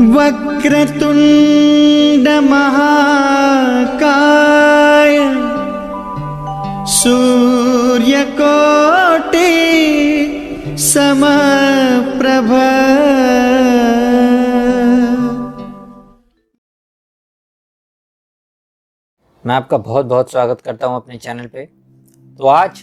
वक्रतुंड महाकाय सूर्यकोटि समप्रभ। मैं आपका बहुत बहुत स्वागत करता हूं अपने चैनल पे। तो आज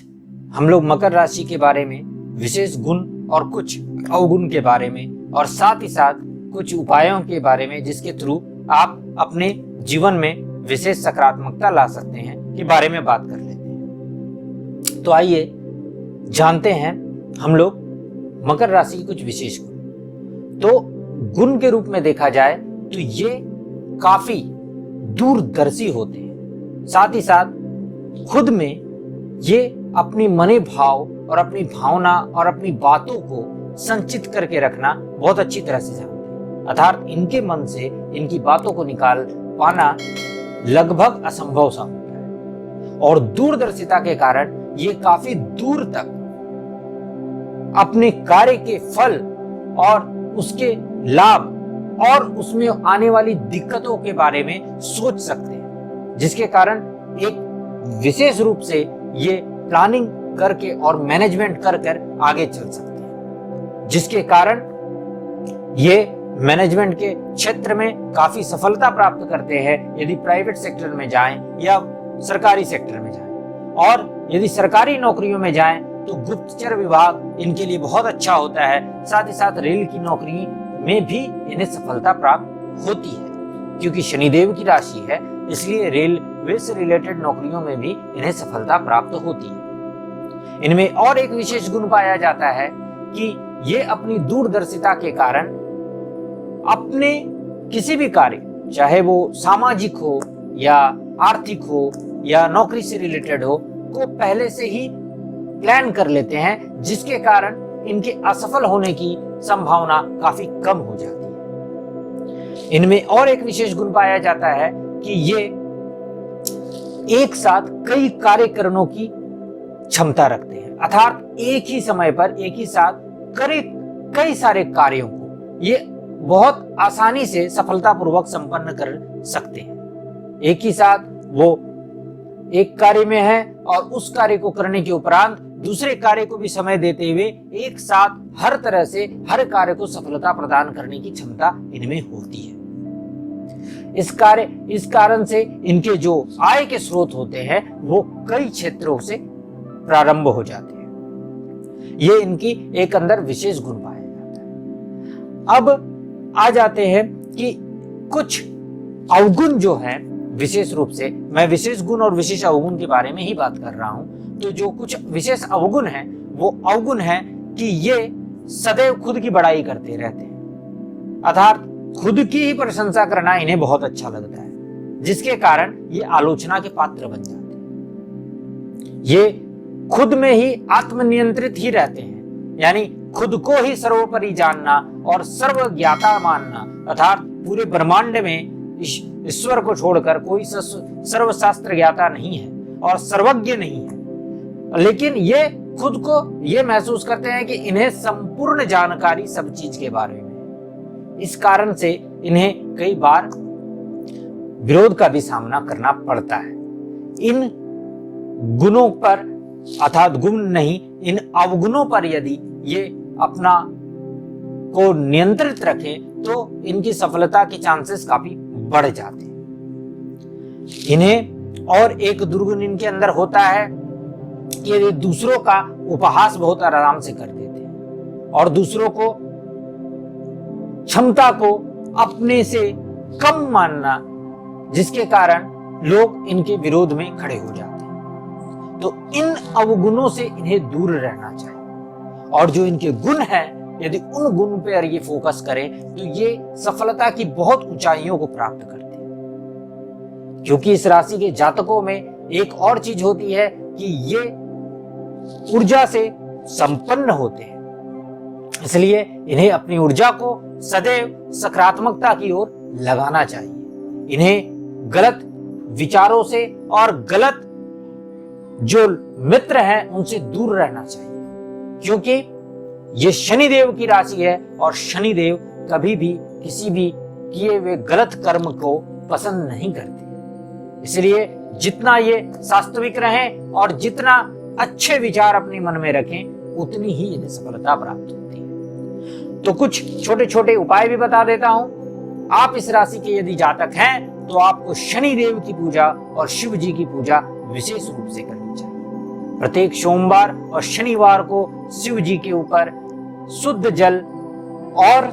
हम लोग मकर राशि के बारे में, विशेष गुण और कुछ अवगुण के बारे में, और साथ ही साथ कुछ उपायों के बारे में जिसके थ्रू आप अपने जीवन में विशेष सकारात्मकता ला सकते हैं के बारे में बात कर लेते हैं। तो आइए जानते हैं हम लोग मकर राशि की कुछ विशेष गुण। तो गुण के रूप में देखा जाए तो ये काफी दूरदर्शी होते हैं, साथ ही साथ खुद में ये अपनी मने भाव और अपनी भावना और अपनी बातों को संचित करके रखना बहुत अच्छी तरह से जानते हैं। अर्थात इनके मन से इनकी बातों को निकाल पाना लगभग असंभव सा होता है, और दूरदर्शिता के कारण ये काफी दूर तक अपने कार्य के फल और उसके लाभ और उसमें आने वाली दिक्कतों के बारे में सोच सकते हैं, जिसके कारण एक विशेष रूप से ये प्लानिंग करके और मैनेजमेंट कर आगे चल सकते हैं, जिसके कारण ये मैनेजमेंट के क्षेत्र में काफी सफलता प्राप्त करते हैं यदि प्राइवेट सेक्टर में जाएं या सरकारी सेक्टर में जाएं। और यदि सरकारी नौकरियों में जाएं तो गुप्तचर विभाग इनके लिए बहुत अच्छा होता है। साथ ही साथ रेल की नौकरी में भी इन्हें सफलता प्राप्त होती है, क्योंकि शनिदेव की राशि है, इसलिए रेलवे से रिलेटेड नौकरियों में भी इन्हें सफलता प्राप्त होती है। इनमें और एक विशेष गुण पाया जाता है कि ये अपनी दूरदर्शिता के कारण अपने किसी भी कार्य, चाहे वो सामाजिक हो या आर्थिक हो या नौकरी से रिलेटेड हो, को पहले से ही प्लान कर लेते हैं, जिसके कारण इनके असफल होने की संभावना काफी कम हो जाती है। इनमें और एक विशेष गुण पाया जाता है कि ये एक साथ कई कार्य करने की क्षमता रखते हैं, अर्थात एक ही समय पर एक ही साथ कई सारे कार्यों को ये बहुत आसानी से सफलतापूर्वक संपन्न कर सकते हैं। एक ही साथ वो एक कार्य में है और उस कार्य को करने के उपरांत दूसरे कार्य को भी समय देते हुए एक साथ हर तरह से हर कार्य को सफलता प्रदान करने की क्षमता इनमें होती है। इस कारण से इनके जो आय के स्रोत होते हैं वो कई क्षेत्रों से प्रारंभ हो जाते हैं। ये इनकी एक अंदर विशेष गुण पाया जाता है। अब आ जाते हैं कि कुछ अवगुण जो है, विशेष रूप से मैं विशेष गुण और विशेष अवगुण के बारे में ही बात कर रहा हूं। तो जो कुछ विशेष अवगुण है वो अवगुण है कि ये सदैव खुद की बड़ाई करते रहते हैं, अर्थात खुद की ही प्रशंसा करना इन्हें बहुत अच्छा लगता है, जिसके कारण ये आलोचना के पात्र बन जाते हैं। ये खुद में ही आत्मनियंत्रित ही रहते हैं, यानी खुद को ही सर्वोपरि जानना और सर्वज्ञाता मानना, अर्थात पूरे ब्रह्मांड में ईश्वर को छोड़कर कोई सर्वशास्त्र ज्ञाता नहीं है और सर्वज्ञ नहीं है। लेकिन ये खुद को ये महसूस करते हैं कि इन्हें संपूर्ण जानकारी सब चीज के बारे में है। इस कारण से इन्हें कई बार विरोध का भी सामना करना पड़ता है। इन गुणों पर, अर्थात गुण नहीं, इन अवगुणों पर यदि ये अपना को नियंत्रित रखें तो इनकी सफलता के चांसेस काफी बढ़ जाते हैं। इन्हें और एक दुर्गुण इनके अंदर होता है कि ये दूसरों का उपहास बहुत आराम से कर देते हैं और दूसरों को क्षमता को अपने से कम मानना, जिसके कारण लोग इनके विरोध में खड़े हो जाते हैं। तो इन अवगुणों से इन्हें दूर रहना चाहिए, और जो इनके गुण हैं यदि उन गुण पर ये फोकस करें तो ये सफलता की बहुत ऊंचाइयों को प्राप्त करते हैं। क्योंकि इस राशि के जातकों में एक और चीज होती है कि ये ऊर्जा से संपन्न होते हैं, इसलिए इन्हें अपनी ऊर्जा को सदैव सकारात्मकता की ओर लगाना चाहिए। इन्हें गलत विचारों से और गलत जो मित्र हैं उनसे दूर रहना चाहिए, क्योंकि ये शनिदेव की राशि है और शनिदेव कभी भी किसी भी किए हुए गलत कर्म को पसंद नहीं करते। इसलिए जितना ये वास्तविक रहें और जितना अच्छे विचार अपने मन में रखें, उतनी ही इन्हें सफलता प्राप्त होती है। तो कुछ छोटे छोटे उपाय भी बता देता हूं। आप इस राशि के यदि जातक हैं तो आपको शनि देव की पूजा और शिव जी की पूजा विशेष रूप से करनी चाहिए। प्रत्येक सोमवार और शनिवार को शिव जी के ऊपर शुद्ध जल और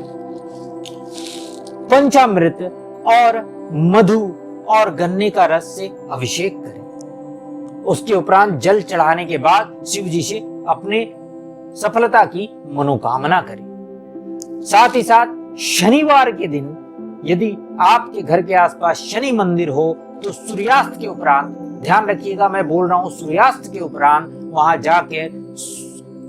पंचामृत और मधु और गन्ने का रस से अभिषेक करें। उसके उपरांत जल चढ़ाने के बाद शिव जी से अपने सफलता की मनोकामना करें। साथ ही साथ शनिवार के दिन यदि आपके घर के आसपास शनि मंदिर हो तो सूर्यास्त के उपरांत, ध्यान रखिएगा मैं बोल रहा हूं सूर्यास्त के उपरांत, वहां जाके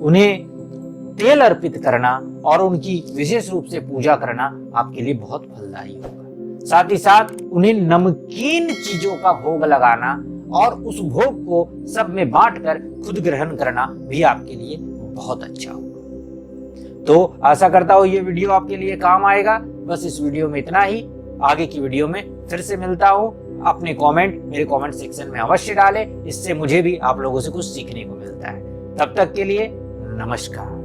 उन्हें तेल अर्पित करना और उनकी विशेष रूप से पूजा करना आपके लिए बहुत फलदायी होगा। साथ ही साथ उन्हें नमकीन चीजों का भोग लगाना और उस भोग को सब में बांटकर खुद ग्रहण करना भी आपके लिए बहुत अच्छा होगा। तो आशा करता हूं ये वीडियो आपके लिए काम आएगा। बस इस वीडियो में इतना ही। आगे की वीडियो में फिर से मिलता हूं। अपने कमेंट मेरे कमेंट सेक्शन में अवश्य डालें, इससे मुझे भी आप लोगों से कुछ सीखने को मिलता है। तब तक के लिए नमस्कार।